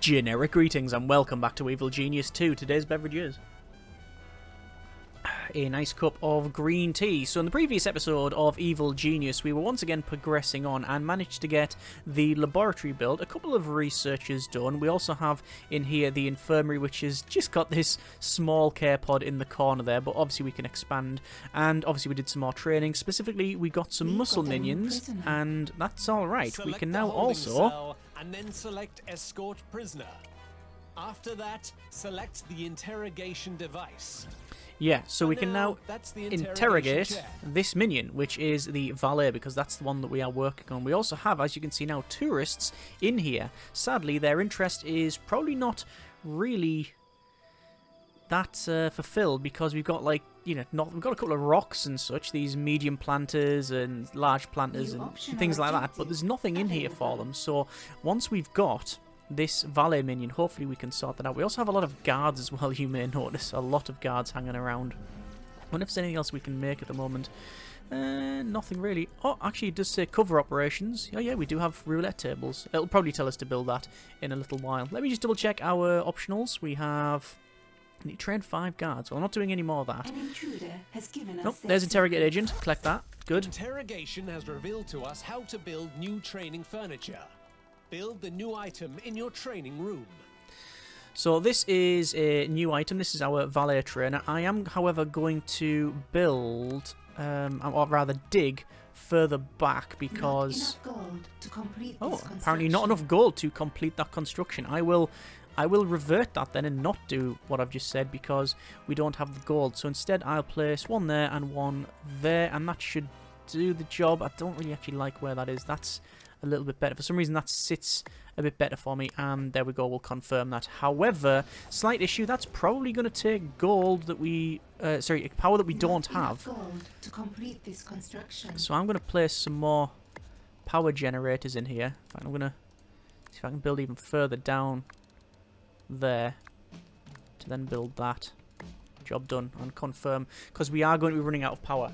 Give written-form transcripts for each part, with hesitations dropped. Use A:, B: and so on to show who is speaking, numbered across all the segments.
A: Generic greetings and welcome back to Evil Genius 2. Today's beverage is a nice cup of green tea. So in the previous episode of Evil Genius, we were once again progressing on and managed to get the laboratory built, a couple of researches done. We also have in here the infirmary, which has just got this small care pod in the corner there, but obviously we can expand. And obviously we did some more training. Specifically, we got some muscle minions, and that's alright. We can now also...
B: and then select escort prisoner. After that, select the interrogation device.
A: Yeah, so we can now interrogate this minion, which is the valet, because that's the one that we are working on. We also have, as you can see now, tourists in here. Sadly, their interest is probably not really that fulfilled, because we've got, like, you know, we've got a couple of rocks and such, these medium planters and large planters and things like that, but there's nothing in here for them. So once we've got this valet minion, hopefully we can sort that out. We also have a lot of guards as well, you may notice. A lot of guards hanging around. I wonder if there's anything else we can make at the moment. Nothing really. Oh, actually it does say cover operations. Oh yeah, we do have roulette tables. It'll probably tell us to build that in a little while. Let me just double check our optionals. We have... train 5 guards. Well, I'm not doing any more of that.
C: An intruder has given us
A: there's interrogate agent. Collect that. Good.
B: Interrogation has revealed to us how to build new training furniture. Build the new item in your training room.
A: So this is a new item. This is our valet trainer. I am, however, going to build, or rather dig, further back because...
C: Not enough gold to complete
A: oh,
C: this
A: apparently not enough gold to complete that construction. I will revert that then and not do what I've just said because we don't have the gold. So instead I'll place one there and one there, and that should do the job. I don't really actually like where that is. That's a little bit better. For some reason that sits a bit better for me, and there we go, we'll confirm that. However, slight issue, that's probably going to take gold that we... sorry, power that we don't have.
C: Gold to complete this construction.
A: So I'm going to place some more power generators in here. In fact, I'm going to see if I can build even further down there to then build that. Job done, and confirm, because we are going to be running out of power.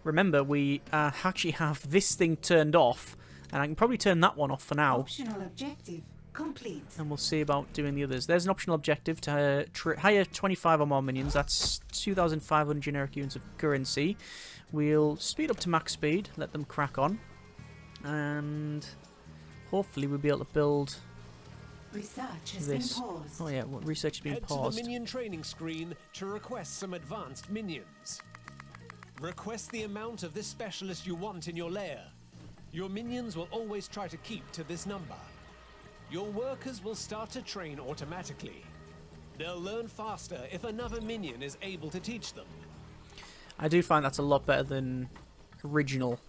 A: Remember, we actually have this thing turned off, and I can probably turn that one off for now.
C: Optional objective complete.
A: And we'll see about doing the others. There's an optional objective to hire 25 or more minions. That's 2,500 generic units of currency. We'll speed up to max speed, let them crack on, and hopefully we'll be able to build
C: Research has
A: this.
C: been paused.
A: Oh yeah, well, research has been paused.
B: Head to the minion training screen to request some advanced minions. Request the amount of this specialist you want in your lair. Your minions will always try to keep to this number. Your workers will start to train automatically. They'll learn faster if another minion is able to teach them.
A: I do find that's a lot better than original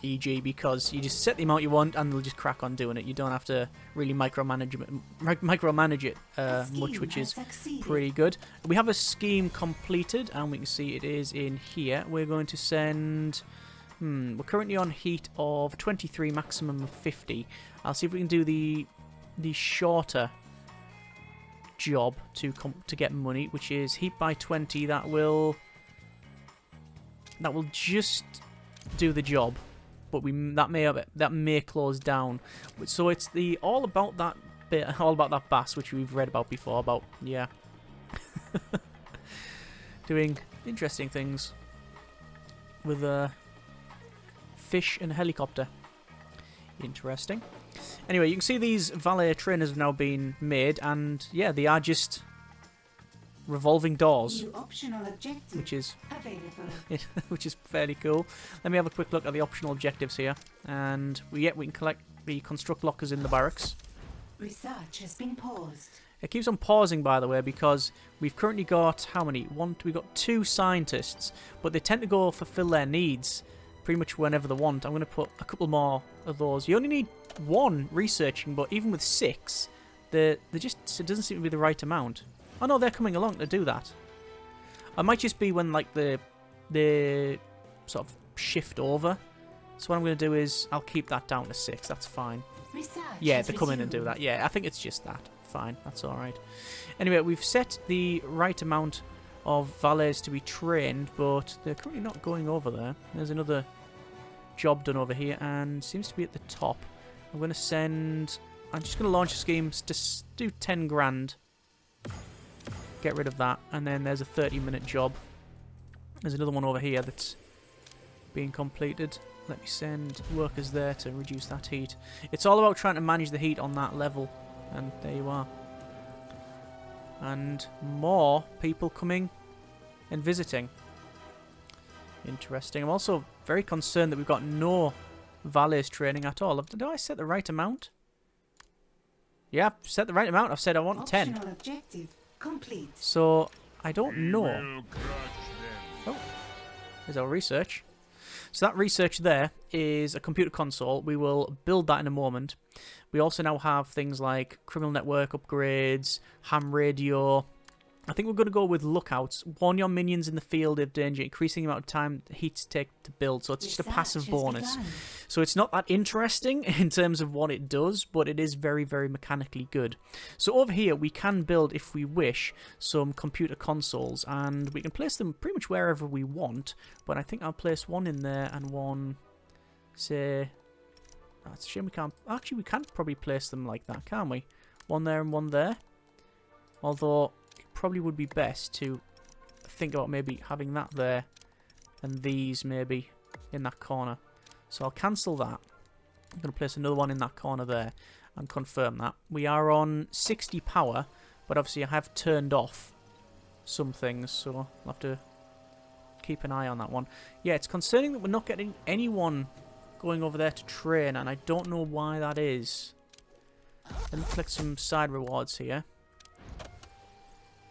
A: EG, because you just set the amount you want and they'll just crack on doing it. You don't have to really micromanage it much, which is pretty good. We have a scheme completed, and we can see it is in here. We're going to send... we're currently on heat of 23, maximum of 50. I'll see if we can do the shorter job to get money, which is heat by 20. That will just do the job, but that may close down. So it's the all about that bit, all about that bass, which we've read about before. About doing interesting things with fish and helicopter. Interesting. Anyway, you can see these valet trainers have now been made, and yeah, they are just revolving doors,
C: New optional objective
A: which is
C: available.
A: which is fairly cool. Let me have a quick look at the optional objectives here, and we can collect the construct lockers in the barracks.
C: Research has been paused.
A: It keeps on pausing, by the way, because we've currently got how many? We've got 2 scientists, but they tend to fulfill their needs pretty much whenever they want. I'm going to put a couple more of those. You only need 1 researching, but even with 6, it doesn't seem to be the right amount. Oh no, they're coming along to do that. I might just be when like the sort of shift over. So what I'm going to do is I'll keep that down to 6. That's fine.
C: Research
A: Yeah, they come in and do that. Yeah, I think it's just that. Fine, that's all right. Anyway, we've set the right amount of valets to be trained, but they're currently not going over there. There's another job done over here, and seems to be at the top. I'm going to send I'm just going to launch a scheme to do 10 grand. Get rid of that. And then there's a 30-minute job. There's another one over here that's being completed. Let me send workers there to reduce that heat. It's all about trying to manage the heat on that level. And there you are. And more people coming and visiting. Interesting. I'm also very concerned that we've got no valets training at all. Did I set the right amount? Yeah, I've set the right amount. I've said I want 10.
C: Optional objective complete.
A: So, I don't know. Oh, there's our research. So that research there is a computer console. We will build that in a moment. We also now have things like criminal network upgrades, ham radio. I think we're going to go with lookouts. Warn your minions in the field of danger, increasing the amount of time heats take to build. So it's just a passive bonus. So it's not that interesting in terms of what it does, but it is very, very mechanically good. So over here, we can build, if we wish, some computer consoles, and we can place them pretty much wherever we want. But I think I'll place one in there and one, say... Oh, it's a shame we can't... Actually, we can probably place them like that, can't we? One there and one there. Although... probably would be best to think about maybe having that there and these maybe in that corner. So I'll cancel that. I'm going to place another one in that corner there and confirm that. We are on 60 power, but obviously I have turned off some things, so I'll have to keep an eye on that one. Yeah, it's concerning that we're not getting anyone going over there to train, and I don't know why that is. Let me click some side rewards here.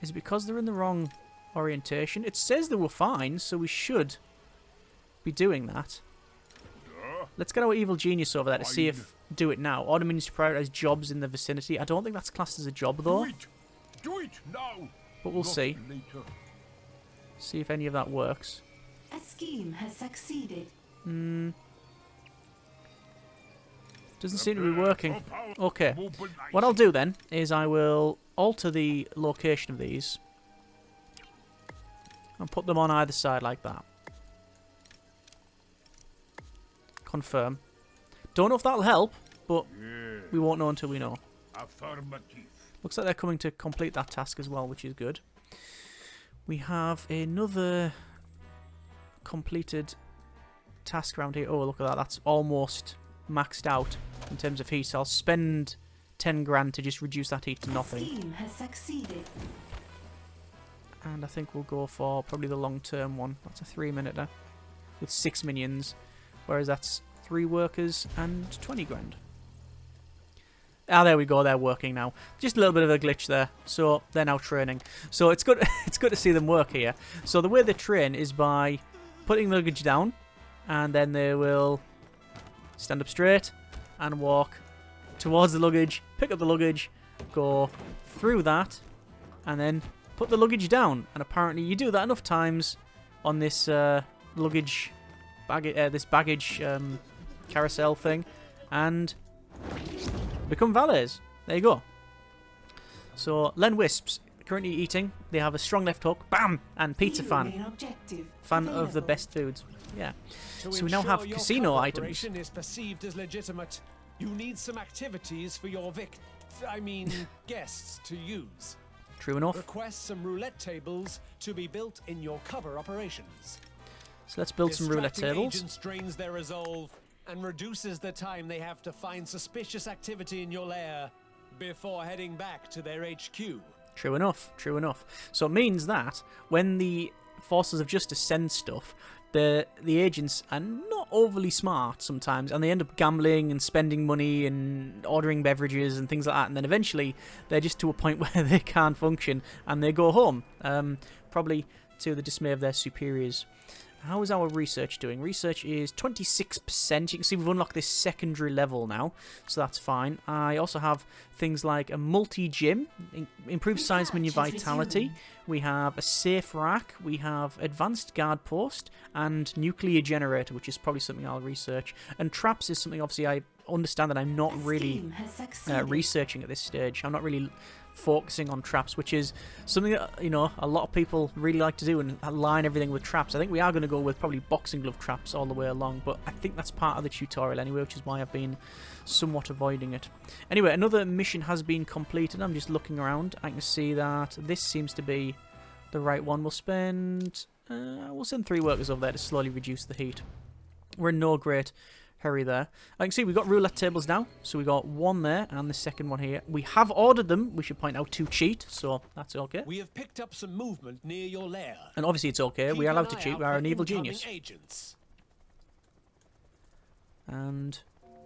A: Is it because they're in the wrong orientation? It says they were fine, so we should be doing that. Let's get our evil genius over there to see if do it now. Order minions to prioritize jobs in the vicinity. I don't think that's classed as a job though.
D: Do it now.
A: But we'll see. See if any of that works.
C: A scheme has succeeded.
A: Doesn't seem to be working. Okay. What I'll do then is I will alter the location of these and put them on either side like that. Confirm. Don't know if that'll help, but we won't know until we know. Looks like they're coming to complete that task as well, which is good. We have another completed task around here. Oh, look at that. That's almost maxed out in terms of heat. So I'll spend 10 grand to just reduce that heat to nothing.
C: Scheme has succeeded.
A: And I think we'll go for probably the long-term one. That's a 3-minute with 6 minions, whereas that's 3 workers and 20 grand. Ah, there we go. They're working now. Just a little bit of a glitch there. So they're now training. So it's good. It's good to see them work here. So the way they train is by putting the luggage down, and then they will stand up straight and walk towards the luggage, pick up the luggage, go through that, and then put the luggage down. And apparently you do that enough times on this luggage baggage carousel thing, and become valets. There you go. So Len Wisps currently eating. They have a strong left hook, bam, and pizza fan. Fan of the best foods. Yeah. So we now have casino items.
B: Is perceived as legitimate. You need some activities for your guests to use.
A: True enough.
B: Request some roulette tables to be built in your cover operations.
A: So let's build some roulette tables.
B: Agents drains their resolve and reduces the time they have to find suspicious activity in your lair before heading back to their HQ.
A: True enough. True enough. So it means that when the forces of justice send stuff, the agents are not overly smart sometimes, and they end up gambling and spending money and ordering beverages and things like that, and then eventually they're just to a point where they can't function and they go home, probably to the dismay of their superiors. How is our research doing? Research is 26%. You can see we've unlocked this secondary level now, so that's fine. I also have things like a multi-gym, improved science menu vitality. We have a safe rack. We have advanced guard post and nuclear generator, which is probably something I'll research. And traps is something, obviously, I understand that I'm not really researching at this stage. I'm not really focusing on traps, which is something that, you know, a lot of people really like to do and align everything with traps. I think we are going to go with probably boxing glove traps all the way along, but I think that's part of the tutorial anyway, which is why I've been somewhat avoiding it. Anyway, another mission has been completed. I'm just looking around. I can see that this seems to be the right one. We'll send 3 workers over there to slowly reduce the heat. We're in no great hurry there. I can see we've got roulette tables now. So we got one there and the second one here. We have ordered them, we should point out, to cheat, so that's okay.
B: We have picked up some movement near your lair.
A: And obviously it's okay. We are allowed to cheat. We are an evil genius.
B: Agents.
A: And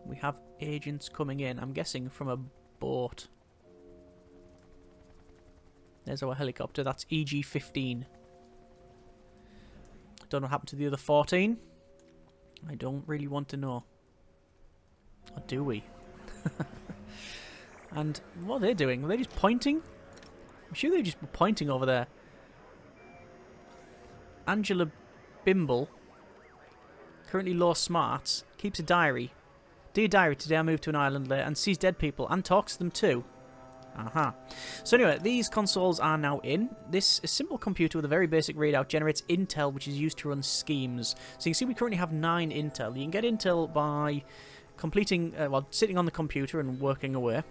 A: we have agents coming in. I'm guessing from a boat. There's our helicopter. That's EG-15. Don't know what happened to the other 14. I don't really want to know. Or do we? And what are they doing? Are they just pointing? I'm sure they just were pointing over there. Angela Bimble, currently low smarts, keeps a diary. Dear diary, today I moved to an island later and sees dead people and talks to them too. Aha. So anyway, these consoles are now in. This simple computer with a very basic readout generates intel, which is used to run schemes. So you can see we currently have 9 intel. You can get intel by completing, sitting on the computer and working away. And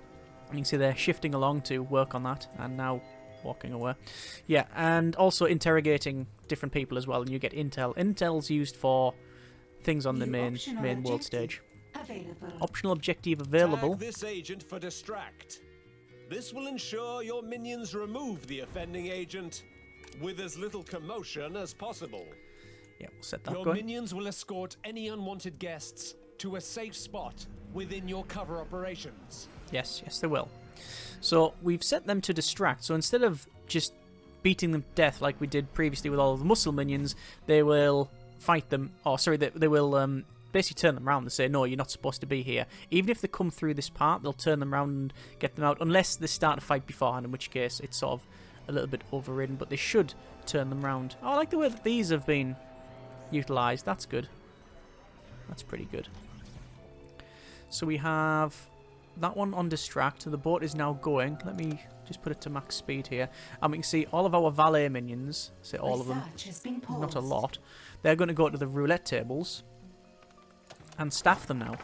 A: you can see they're shifting along to work on that, and now walking away. Yeah, and also interrogating different people as well, and you get intel. Intel's used for things on the main world stage.
C: Available.
A: Optional objective available.
B: Tag this agent for distract. This will ensure your minions remove the offending agent with as little commotion as possible.
A: Yeah, we'll set that
B: Your
A: going.
B: minions will escort any unwanted guests to a safe spot within your cover operations.
A: Yes, yes they will. So we've set them to distract. So instead of just beating them to death like we did previously with all of the muscle minions, they will fight them. Oh, sorry, they will basically turn them around and say, no, you're not supposed to be here. Even if they come through this part, they'll turn them around and get them out, unless they start a fight beforehand, in which case it's sort of a little bit overridden, but they should turn them around. Oh, I like the way that these have been utilised. That's good. That's pretty good. So we have that one on distract. The boat is now going. Let me just put it to max speed here. And we can see all of our valet minions, say all of them, not a lot. They're going to go to the roulette tables and staff them now.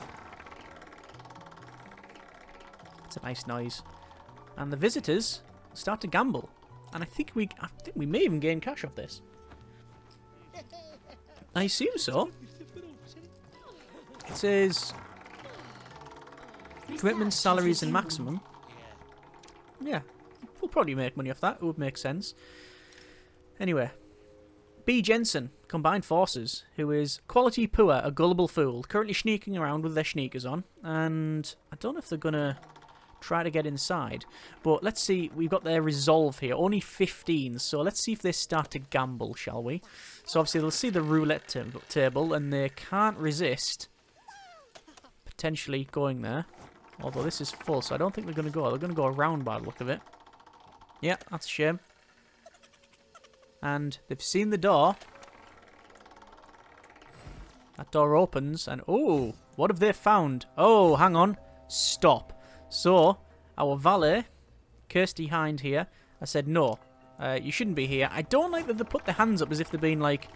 A: It's a nice noise. And the visitors start to gamble. And I think we may even gain cash off this. I assume so. It says commitments, salaries, and maximum. Yeah, we'll probably make money off that. It would make sense. Anyway, B. Jensen, combined forces, who is quality poor, a gullible fool, currently sneaking around with their sneakers on, and I don't know if they're gonna try to get inside, but let's see. We've got their resolve here, only 15, so let's see if they start to gamble, shall we? So obviously they'll see the roulette table, and they can't resist potentially going there, although this is full, so I don't think they're gonna go. They're gonna go around by the look of it. Yeah, that's a shame. And they've seen the door. That door opens, and oh, what have they found? Oh, hang on. Stop. So, our valet, Kirsty Hind here, I said, no, you shouldn't be here. I don't like that they put their hands up as if they're being, like,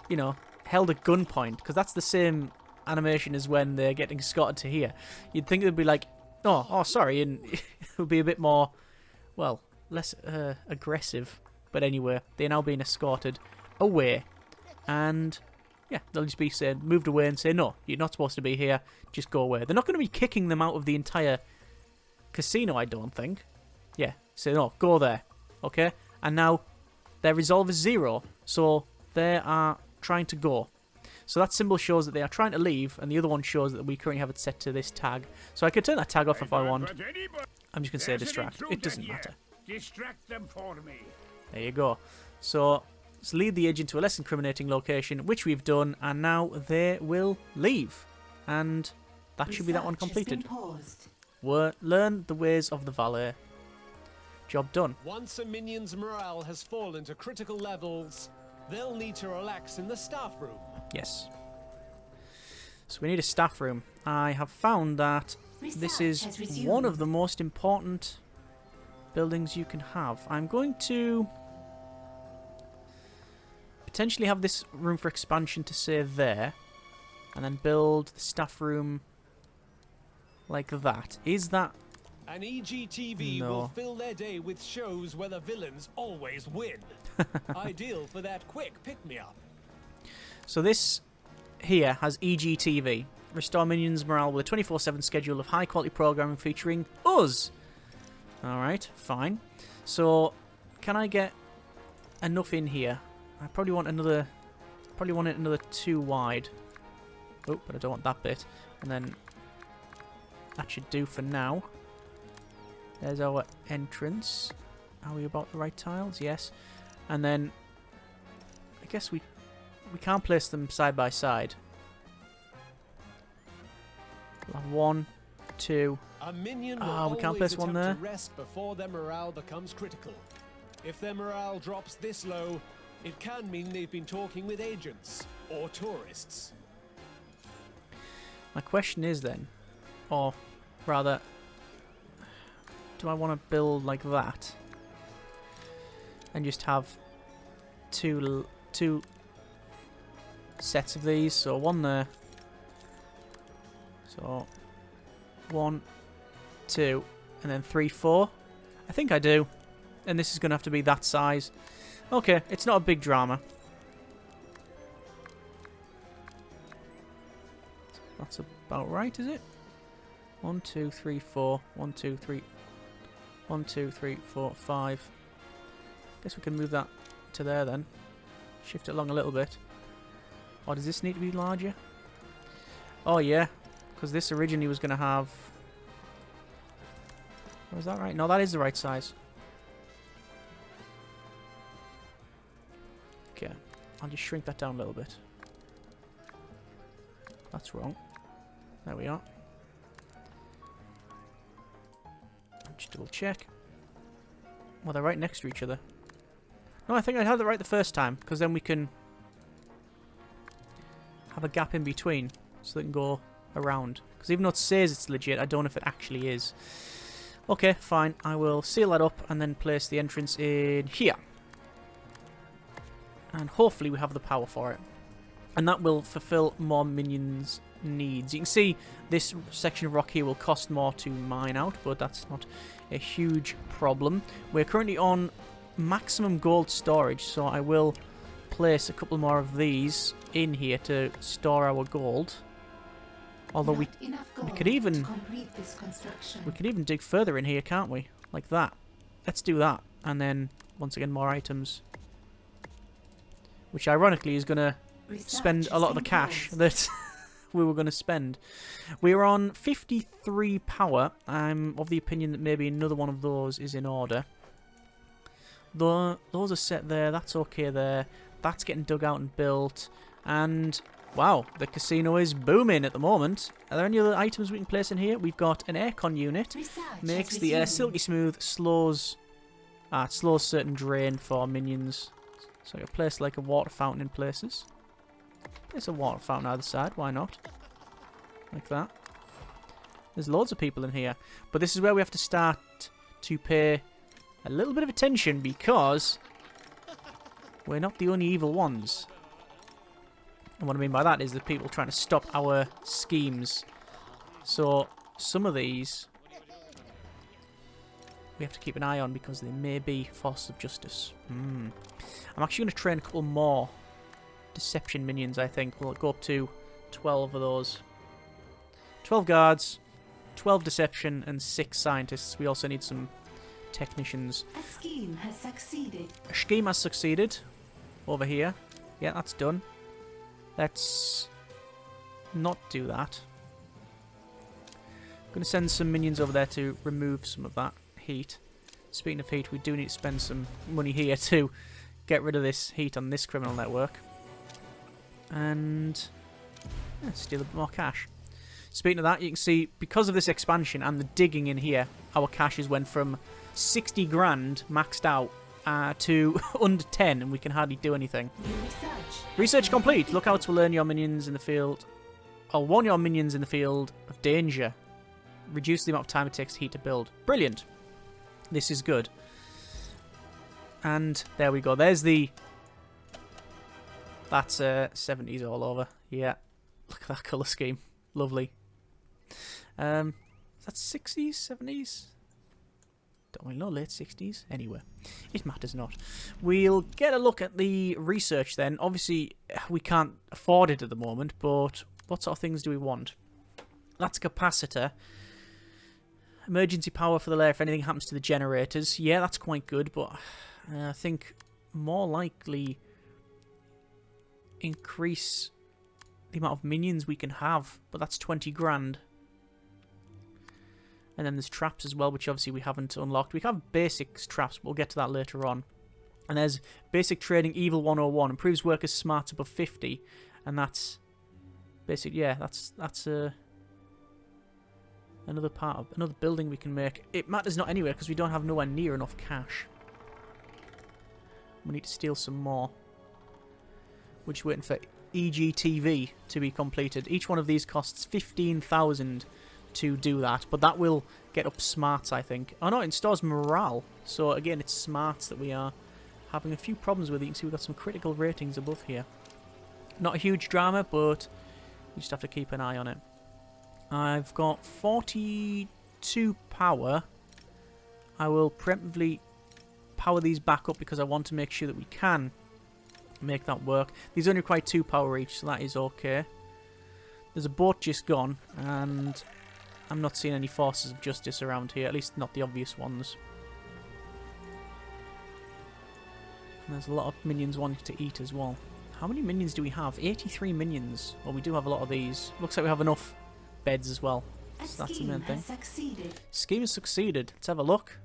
A: you know, held at gunpoint, because that's the same animation as when they're getting escorted to here. You'd think they'd be like, oh, sorry, and it would be a bit more, well, less aggressive. But anyway, they're now being escorted away. And, yeah, they'll just be saying, moved away and say, no, you're not supposed to be here. Just go away. They're not going to be kicking them out of the entire casino, I don't think. Yeah, say, no, go there. Okay? And now, their resolve is 0. So, they are trying to go. So that symbol shows that they are trying to leave. And the other one shows that we currently have it set to this tag. So I could turn that tag off if I want. I'm just going to say distract. It doesn't matter.
D: Distract them for me.
A: There you go. So, let's lead the agent to a less incriminating location, which we've done, and now they will leave. And that should be that one completed. Learn the ways of the valet. Job done.
B: Once a minion's morale has fallen to critical levels, they'll need to relax in the staff room.
A: Yes. So we need a staff room. I have found that this is one of the most important buildings you can have. I'm going to potentially have this room for expansion to say there, and then build the staff room like that. Is that...
B: An EGTV
A: No.
B: will fill their day with shows where the villains always win. Ideal for that quick pick-me-up.
A: So this here has EGTV. Restore minions' morale with a 24/7 schedule of high-quality programming featuring us. Alright, fine. So, can I get enough in here? I probably want another... Probably want it another 2 wide. Oh, but I don't want that bit. And then... That should do for now. There's our entrance. Are we about the right tiles? Yes. And then... I guess we can't place them side by side. We'll have 1, 2...
B: A minion will
A: we can't
B: always
A: place one
B: attempt
A: there.
B: to rest before their morale becomes critical. If their morale drops this low, it can mean they've been talking with agents or tourists.
A: My question is then, or rather, do I want to build like that and just have two sets of these? So one there. So 1, 2, and then 3, 4. I think I do. And this is going to have to be that size. Okay, it's not a big drama. That's about right, is it? 1, 2, 3, 4. 1, 2, 3. 1, 2, 3, 4, 5. Guess we can move that to there then. Shift it along a little bit. Or does this need to be larger? Oh yeah, because this originally was going to have... Or is that right? No, that is the right size. Okay, I'll just shrink that down a little bit. That's wrong. There we are. Just double check. Well, they're right next to each other. No, I think I had it right the first time, because then we can have a gap in between, so they can go around. Because even though it says it's legit, I don't know if it actually is. Okay, fine. I will seal that up and then place the entrance in here. And hopefully we have the power for it. And that will fulfill more minions' needs. You can see this section of rock here will cost more to mine out, but that's not a huge problem. We're currently on maximum gold storage, so I will place a couple more of these in here to store our gold. Although we could even dig further in here, can't we? Like that. Let's do that, and then once again more items, which ironically is going to spend a lot of the cash that we were going to spend. We're on 53 power. I'm of the opinion that maybe another one of those is in order. Those are set there. That's okay there. That's getting dug out and built. And wow, the casino is booming at the moment. Are there any other items we can place in here? We've got an aircon unit. Makes the silky smooth, slows certain drain for minions. So I can place like a water fountain in places. Place a water fountain either side, why not? Like that. There's loads of people in here. But this is where we have to start to pay a little bit of attention, because we're not the only evil ones. And what I mean by that is the people trying to stop our schemes. So some of these we have to keep an eye on, because they may be forces of justice. I'm actually going to train a couple more deception minions, I think. We'll go up to 12 of those. 12 guards, 12 deception, and 6 scientists. We also need some technicians.
C: A scheme has succeeded.
A: A scheme has succeeded. Over here. Yeah, that's done. Let's not do that. I'm going to send some minions over there to remove some of that heat. Speaking of heat, we do need to spend some money here to get rid of this heat on this criminal network. And yeah, steal a bit more cash. Speaking of that, you can see, because of this expansion and the digging in here, our cash has went from 60 grand maxed out to under 10, and we can hardly do anything. Research complete. Lookouts will warn your minions in the field of danger. Reduce the amount of time it takes heat to build. Brilliant. This is good. And there we go. There's the... That's 70s all over. Yeah. Look at that colour scheme. Lovely. Is that 60s? 70s? Don't really know. Late 60s? Anyway. It matters not. We'll get a look at the research then. Obviously, we can't afford it at the moment, but what sort of things do we want? That's a capacitor. Emergency power for the lair if anything happens to the generators. Yeah, that's quite good, but I think more likely increase the amount of minions we can have, but that's 20 grand. And then there's traps as well, which obviously we haven't unlocked. We have basics traps, but we'll get to that later on. And there's basic trading evil 101, improves workers' smarts above 50, and that's basic. Yeah, that's another part of another building we can make. It matters not anywhere because we don't have nowhere near enough cash. We need to steal some more. We're just waiting for EGTV to be completed. Each one of these costs 15,000 to do that, but that will get up smarts, I think. Oh no, it stores morale. So again, it's smarts that we are having a few problems with. You can see we've got some critical ratings above here. Not a huge drama, but we just have to keep an eye on it. I've got 42 power. I will preemptively power these back up because I want to make sure that we can make that work. These only require 2 power each, so that is okay. There's a boat just gone, and I'm not seeing any forces of justice around here, at least not the obvious ones. And there's a lot of minions wanting to eat as well. How many minions do we have? 83 minions. Well, we do have a lot of these. Looks like we have enough beds as well. So that's the main thing. Scheme has succeeded. Let's have a look.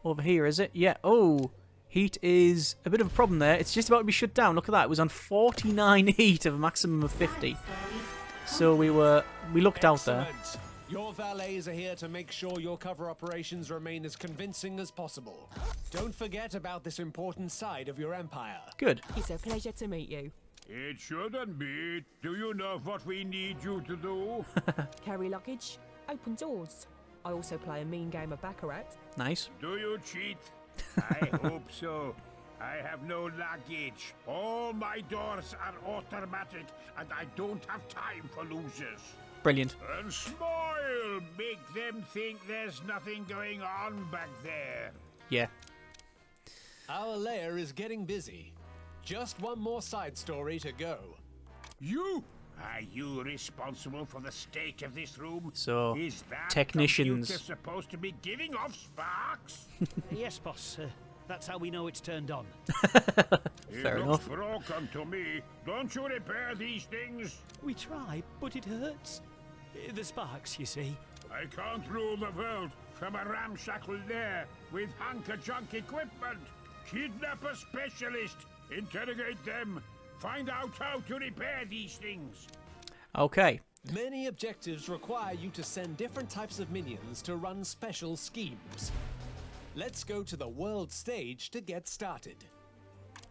A: Over here, is it? Yeah. Oh, heat is a bit of a problem there. It's just about to be shut down. Look at that. It was on 49 heat of a maximum of 50. So we looked out there.
B: Your valets are here to make sure your cover operations remain as convincing as possible. Don't forget about this important side of your empire.
A: Good.
E: It's a pleasure to meet you.
D: It shouldn't be. Do you know what we need you to do?
E: Carry luggage, open doors. I also play a mean game of Baccarat.
A: Nice.
D: Do you cheat? I hope so. I have no luggage. All my doors are automatic, and I don't have time for losers.
A: Brilliant.
D: And smile. Make them think there's nothing going on back there.
A: Yeah.
B: Our lair is getting busy. Just one more side story to go.
D: You? Are you responsible for the state of this room?
A: So,
D: is that
A: technicians
D: computer supposed to be giving off sparks?
F: Yes, boss. That's how we know it's turned on.
A: Fair
D: It
A: enough.
D: looks broken to me. Don't you repair these things?
F: We try, but it hurts. The sparks, you see.
D: I can't rule the world from a ramshackle lair with hunk-of-junk equipment. Kidnap a specialist. Interrogate them. Find out how to repair these things.
A: Okay.
B: Many objectives require you to send different types of minions to run special schemes. Let's go to the world stage to get started.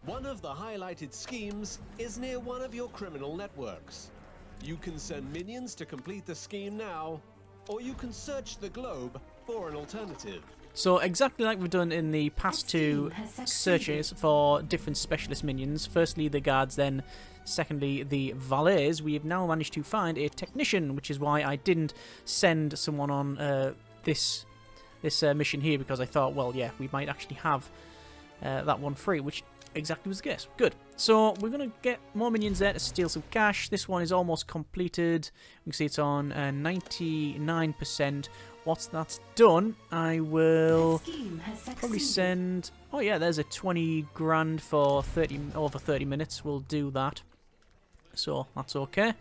B: One of the highlighted schemes is near one of your criminal networks. You can send minions to complete the scheme now, or you can search the globe for an alternative.
A: So exactly like we've done in the past two searches for different specialist minions. Firstly the guards, then secondly the valets. We have now managed to find a technician, which is why I didn't send someone on this mission here, because I thought, well, yeah, we might actually have that one free, which exactly was the case. Good. So we're going to get more minions there to steal some cash. This one is almost completed. We can see it's on 99%. Once that's done, I will probably send... Oh yeah, there's a 20 grand for over 30 minutes. We'll do that. So that's okay.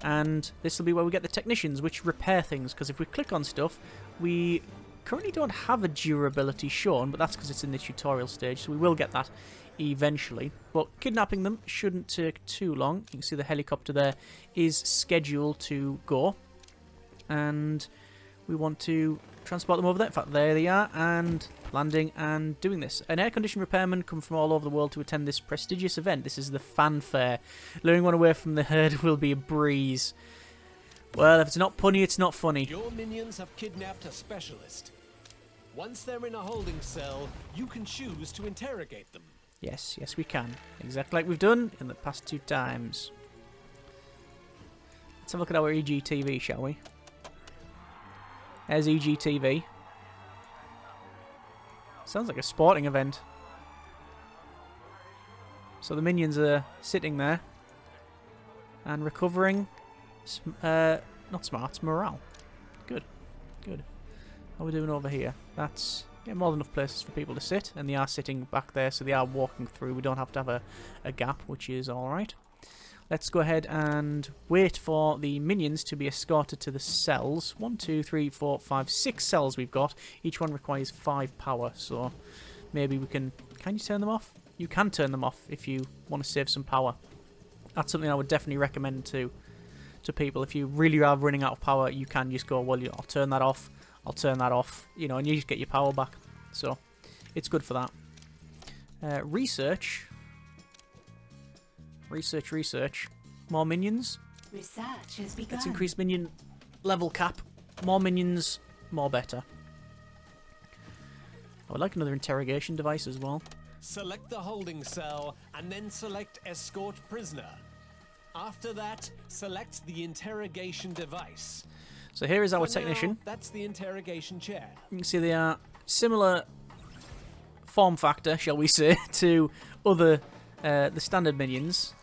A: And this will be where we get the technicians, which repair things. Because if we click on stuff, we currently don't have a durability shown, but that's because it's in the tutorial stage. So we will get that eventually. But kidnapping them shouldn't take too long. You can see the helicopter there is scheduled to go. And we want to transport them over there. In fact, there they are, and landing and doing this. An air-conditioned repairman come from all over the world to attend this prestigious event. This is the fanfare. Luring one away from the herd will be a breeze. Well, if it's not punny, it's not funny.
B: Your minions have kidnapped a specialist. Once they're in a holding cell, you can choose to interrogate them.
A: Yes, yes we can. Exactly like we've done in the past 2 times. Let's have a look at our EGTV, shall we? There's EGTV. Sounds like a sporting event. So the minions are sitting there and recovering. Not smarts, morale. Good, good. How are we doing over here? That's more than enough places for people to sit, and they are sitting back there, so they are walking through. We don't have to have a gap, which is alright. Let's go ahead and wait for the minions to be escorted to the cells. 1, 2, 3, 4, 5, 6 cells we've got. Each one requires 5 power, so maybe we can... Can you turn them off? You can turn them off if you want to save some power. That's something I would definitely recommend to people. If you really are running out of power, you can just go, well, I'll turn that off, I'll turn that off, you know, and you just get your power back. So, it's good for that. Research. More minions.
C: Research has begun.
A: Let's increase minion level cap. More minions, more better. I would like another interrogation device as well.
B: Select the holding cell, and then select escort prisoner. After that, select the interrogation device.
A: So here is our
B: For
A: technician.
B: now, that's the interrogation chair.
A: You can see they are similar form factor, shall we say, to other the standard minions.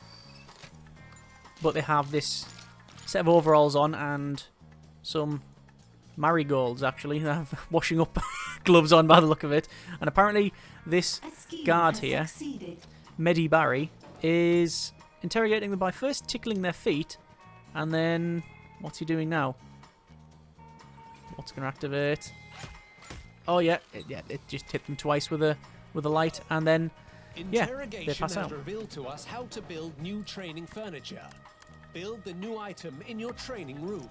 A: But they have this set of overalls on and some marigolds, actually. They have washing up gloves on by the look of it. And apparently this guard here, Medi Barry, is interrogating them by first tickling their feet, and then what's he doing now? What's going to activate? Oh yeah, it just hit them twice with a light, and then yeah, they pass out.
B: Interrogation has revealed to us how to build new training furniture. Build the new item in your training room.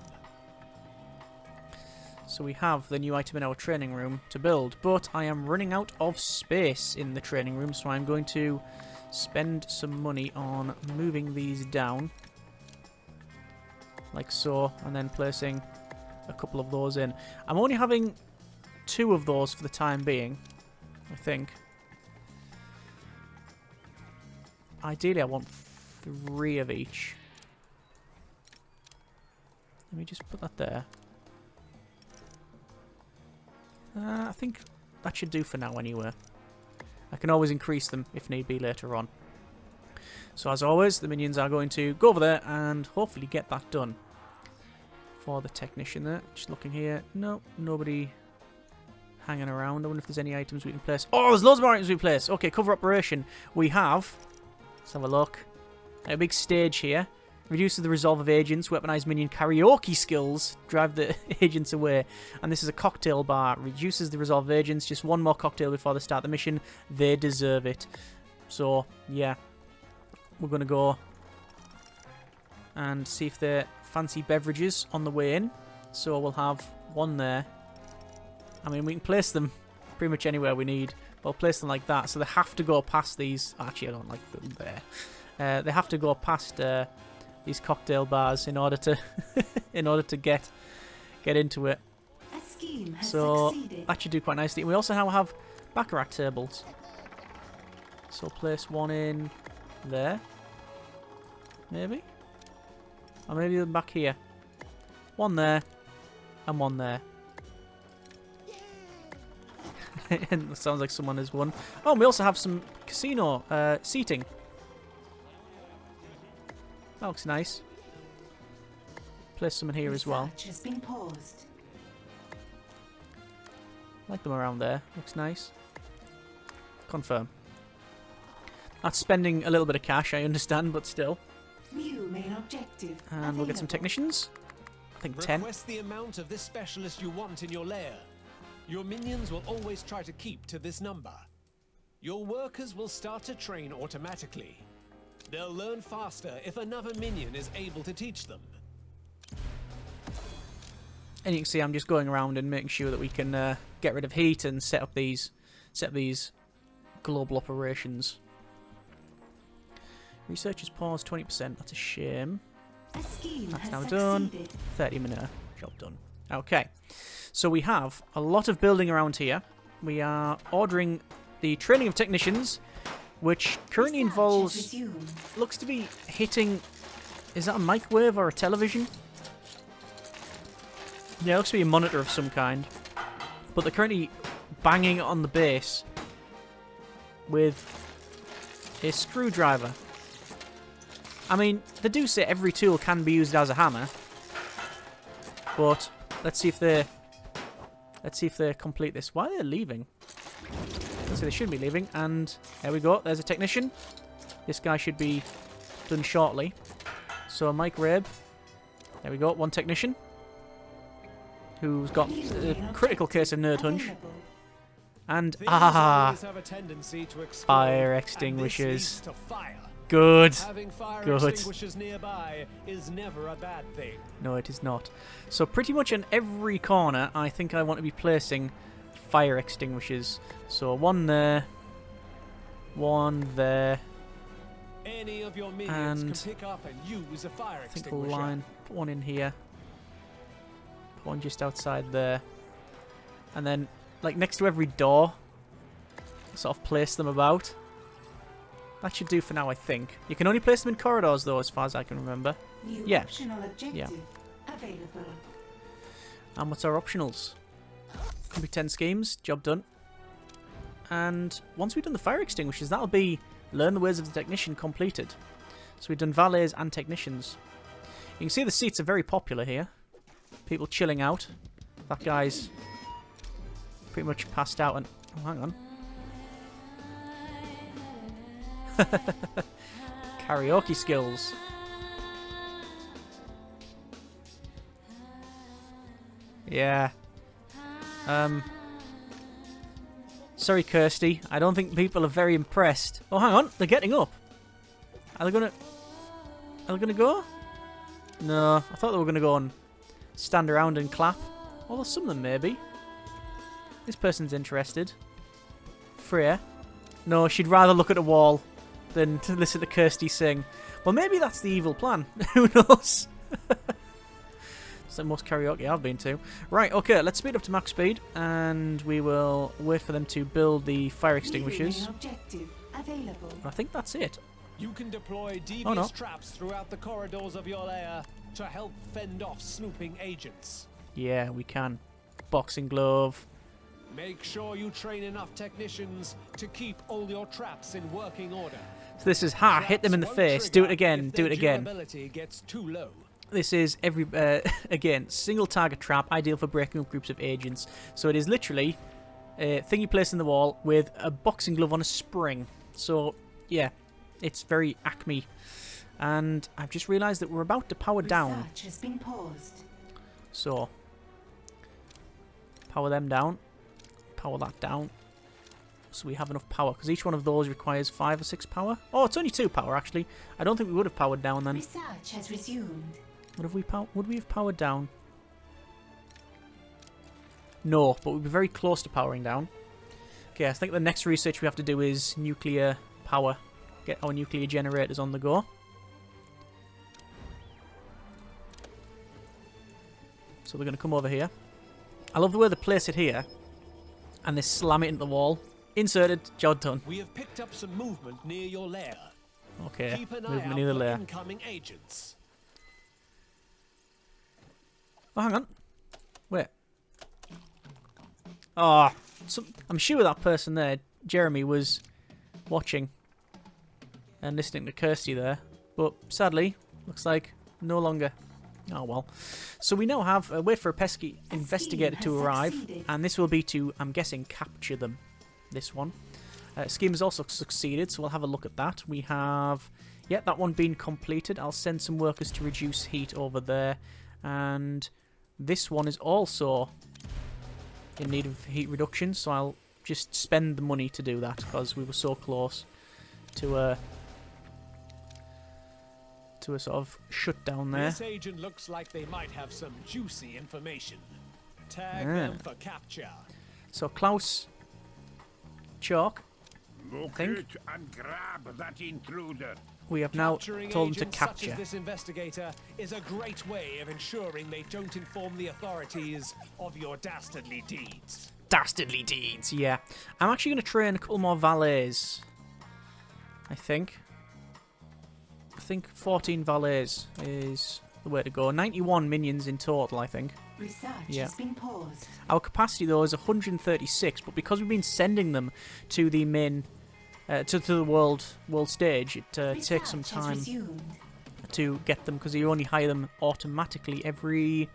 A: So we have the new item in our training room to build, but I am running out of space in the training room, so I'm going to spend some money on moving these down, like so, and then placing a couple of those in. I'm only having 2 of those for the time being, I think. Ideally, I want 3 of each. Let me just put that there. I think that should do for now anyway. I can always increase them if need be later on. So as always, the minions are going to go over there and hopefully get that done. For the technician there. Just looking here. No, nobody hanging around. I wonder if there's any items we can place. Oh, there's loads more items we can place. Okay, cover operation. We have... Let's have a look. A big stage here. Reduces the resolve of agents. Weaponized minion karaoke skills. Drive the agents away. And this is a cocktail bar. Reduces the resolve of agents. Just 1 more cocktail before they start the mission. They deserve it. So, yeah. We're going to go and see if they fancy beverages on the way in. So we'll have 1 there. I mean, we can place them pretty much anywhere we need. But we'll place them like that. So they have to go past these. Actually, I don't like them there. They have to go past these cocktail bars in order to get into it. So that should do quite nicely. And we also now have baccarat tables. So place 1 in there. Maybe? Or maybe them back here. 1 there. And 1 there. And it sounds like someone has won. Oh, and we also have some casino seating. That looks nice. Place some in here as well.
C: Has been paused.
A: Like them around there. Looks nice. Confirm. That's spending a little bit of cash, I understand, but still.
C: New main objective.
A: And we'll get some technicians. I think 10.
B: Request the amount of this specialist you want in your lair. Your minions will always try to keep to this number. Your workers will start to train automatically. They'll learn faster if another minion is able to teach them.
A: And you can see I'm just going around and making sure that we can get rid of heat and set up these global operations. Research is paused 20%. That's a shame. That's now done. 30 minute job done. Okay. So we have a lot of building around here. we are ordering the training of technicians, which currently
C: Research has
A: involves...
C: resumed.
A: looks to be hitting... Is that a microwave or a television? Yeah, it looks to be a monitor of some kind. But they're currently banging on the base with a screwdriver. I mean, they do say every tool can be used as a hammer. But let's see if they complete this. Why are they leaving? Let's see, they shouldn't be leaving. And there we go. There's a technician. This guy should be done shortly. So Mike Rabe. There we go. One technician who's got a critical case of nerd hunch.
C: Available.
A: And
B: Things always have a tendency to explode,
A: fire
B: and this
A: extinguishers.
B: leads to fire.
A: Good.
B: Having fire
A: Good.
B: extinguishers nearby is never a bad thing.
A: No, it is not. So pretty much in every corner, I think I want to be placing fire extinguishers. So one there, one there,
B: Any of your minions
A: and
B: can pick up and use a fire
A: I think we'll
B: extinguisher.
A: line, put one in here, put one just outside there, and then like next to every door, sort of place them about. That should do for now, I think. You can only place them in corridors though, as far as I can remember.
C: New
A: Yeah.
C: optional objective
A: Yeah.
C: available.
A: And what's our optionals? Complete 10 schemes, job done. And once we've done the fire extinguishers, that'll be learn the ways of the technician completed. So we've done valets and technicians. You can see the seats are very popular here. People chilling out. That guy's pretty much passed out and... Oh, hang on. Karaoke skills. Yeah. Sorry, Kirsty. I don't think people are very impressed. Oh, hang on. They're getting up. Are they gonna go? No. I thought they were gonna go and stand around and clap. Although some of them maybe. This person's interested. Freya. No, she'd rather look at a wall than to listen to Kirsty sing. Well, maybe that's the evil plan. Who knows? It's the most karaoke I've been to. Right, okay, let's speed up to max speed, and we will wait for them to build the fire extinguishers.
C: New objective available.
A: I think that's it.
B: You can deploy devious
A: Oh, no.
B: traps throughout the corridors of your lair to help fend off snooping agents.
A: Yeah, we can. Boxing glove.
B: Make sure you train enough technicians to keep all your traps in working order.
A: So this is, ha, hit them in the
B: Traps
A: face.
B: won't
A: Do it
B: trigger
A: again,
B: if
A: do
B: their
A: it again.
B: durability gets too low.
A: This is again, single target trap, ideal for breaking up groups of agents. So it is literally a thing you place in the wall with a boxing glove on a spring. So, yeah, it's very Acme. And I've just realised that we're about to power down.
C: Research has been paused.
A: So, power them down. Power that down. So we have enough power, because each one of those requires 5 or 6 power. Oh, it's only 2 power, actually. I don't think we would have powered down then.
C: Research has resumed.
A: Would we have powered down? No, but we'd be very close to powering down. Okay, I think the next research we have to do is nuclear power. Get our nuclear generators on the go. So they're going to come over here. I love the way they place it here. And they slam it into the wall. Inserted, job done.
B: We have picked up some movement near your lair.
A: Okay,
B: Keep an eye
A: movement
B: out
A: near the
B: for
A: lair.
B: incoming agents.
A: Oh, hang on. Wait. Oh, I'm sure that person there, Jeremy, was watching and listening to Kirsty there. But sadly, looks like no longer. Oh, well. So we now have a wait for a pesky investigator to arrive. And this will be to, I'm guessing, capture them. This one. Scheme has also succeeded, so we'll have a look at that. We have, yeah, that one being completed. I'll send some workers to reduce heat over there. And this one is also in need of heat reduction, so I'll just spend the money to do that, because we were so close to a sort of shutdown there.
B: This agent looks like they might have some juicy information. Tag them for capture.
A: So Klaus Chalk,
D: Locate and grab that intruder.
A: we have now
B: Capturing
A: told them to
B: agents such
A: capture.
B: as this investigator is a great way of ensuring they don't inform the authorities of your dastardly deeds.
A: dastardly deeds. Yeah. I'm actually going to train a couple more valets. I think 14 valets is the way to go. 91 minions in total, I think.
C: Research
A: Yeah.
C: has been paused.
A: Our capacity, though, is 136, but because we've been sending them to the main, to the world stage, it takes some
C: Research has
A: time
C: resumed.
A: to get them, because you only hire them automatically every,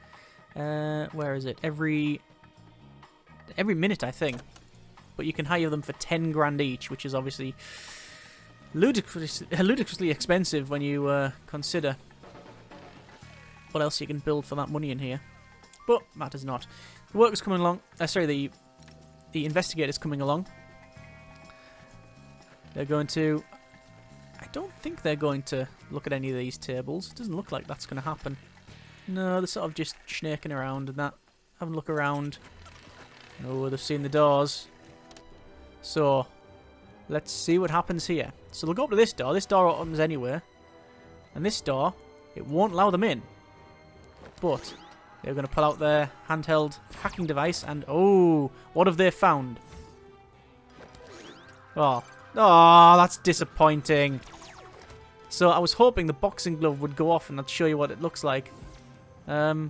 A: where is it? Every minute, I think. But you can hire them for 10 grand each, which is obviously ludicrously expensive when you consider what else you can build for that money in here. But matters not. The workers coming along. Sorry, the investigators coming along. They're going to. I don't think they're going to look at any of these tables. It doesn't look like that's going to happen. No, they're sort of just snaking around and that. Having a look around. Oh, they've seen the doors. So, let's see what happens here. So they'll go up to this door. This door opens anywhere. And this door, it won't allow them in. But they're going to pull out their handheld hacking device and... Oh, what have they found? Oh, that's disappointing. So I was hoping the boxing glove would go off and I'd show you what it looks like.
C: A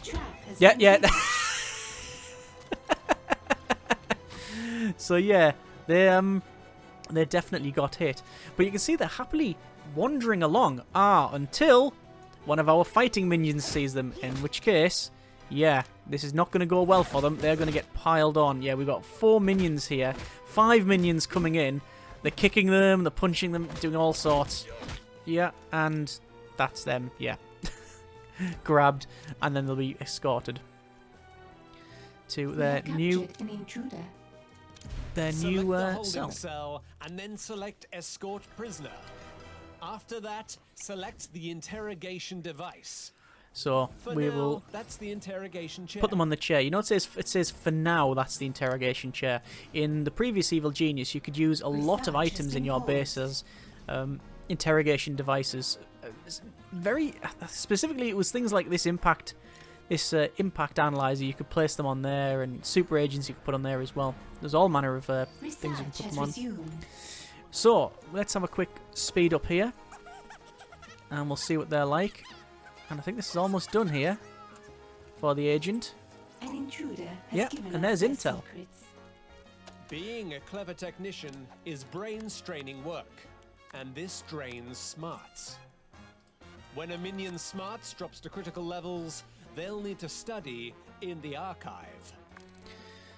C: trap has
A: Yeah,
C: been
A: yeah.
C: laid.
A: So yeah, they definitely got hit. But you can see they're happily wandering along. Until one of our fighting minions sees them. In which case, yeah, this is not going to go well for them. They're going to get piled on. Yeah, we've got 4 minions here. 5 minions coming in. They're kicking them, they're punching them, doing all sorts. Yeah, and that's them. Yeah. Grabbed, and then they'll be escorted to
C: We
A: their
C: have
A: new...
C: captured an intruder.
A: Their
B: Select
A: new
B: the holding
A: cell.
B: cell and then select escort prisoner. After that, select the interrogation device.
A: So
B: For
A: we
B: now,
A: will
B: that's the interrogation chair.
A: put them on the chair. You know, it says for now that's the interrogation chair. In the previous Evil Genius, you could use a lot of
C: Research has
A: items in
C: been
A: your
C: paused.
A: base as interrogation devices. Very specifically, it was things like this impact analyzer. You could place them on there, and super agents you could put on there as well. There's all manner of things you can
C: Research
A: put
C: has
A: them on.
C: resumed.
A: So let's have a quick speed up here, and we'll see what they're like. And I think this is almost done here for the agent.
C: An intruder has
A: Yep,
C: given
A: and
C: us
A: there's
C: their
A: intel.
C: secrets.
B: Being a clever technician is brain-straining work, and this drains smarts. When a minion's smarts drops to critical levels, they'll need to study in the archive.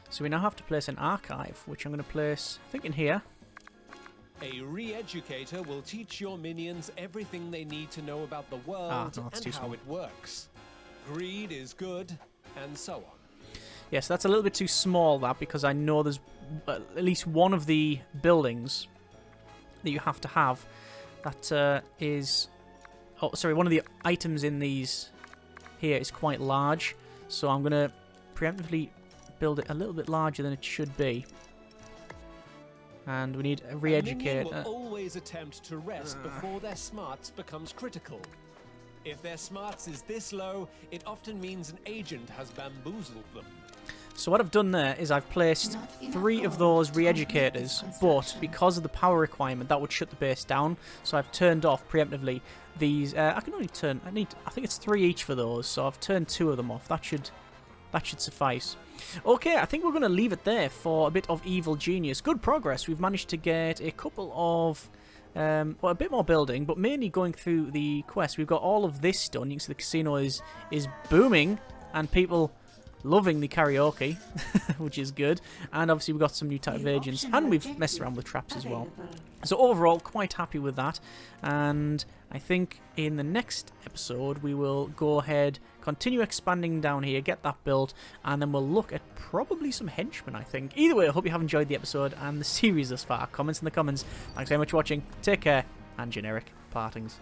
A: So we now have to place an archive, which I'm going to place, I think, in here.
B: A re-educator will teach your minions everything they need to know about the world
A: no, that's
B: and
A: too
B: how
A: small.
B: it works. Greed is good, and so on.
A: Yes, that's a little bit too small, that, because I know there's at least one of the buildings that you have to have that is... Oh, sorry, one of the items in these here is quite large, so I'm going to preemptively build it a little bit larger than it should be. And we need a
B: A
A: re-educate.
B: minion will always attempt to rest before their smarts becomes critical. If their smarts is this low, it often means an agent has bamboozled them.
A: So what I've done there is I've placed 3 of those re-educators, but because of the power requirement, that would shut the base down. So I've turned off preemptively these. I can only turn. I think it's 3 each for those. So I've turned 2 of them off. That should suffice. Okay, I think we're going to leave it there for a bit of Evil Genius. Good progress. We've managed to get a couple of. Well, a bit more building, but mainly going through the quest. We've got all of this done. You can see the casino is booming, and people loving the karaoke, which is good. And obviously we've got some new type of
C: New
A: agents,
C: optional
A: and we've
C: objective
A: messed around with traps as well.
C: available.
A: So overall, quite happy with that. And I think in the next episode, we will go ahead, continue expanding down here, get that built, and then we'll look at probably some henchmen, I think. Either way, I hope you have enjoyed the episode and the series thus far. Comments in the comments. Thanks very much for watching. Take care, and generic partings.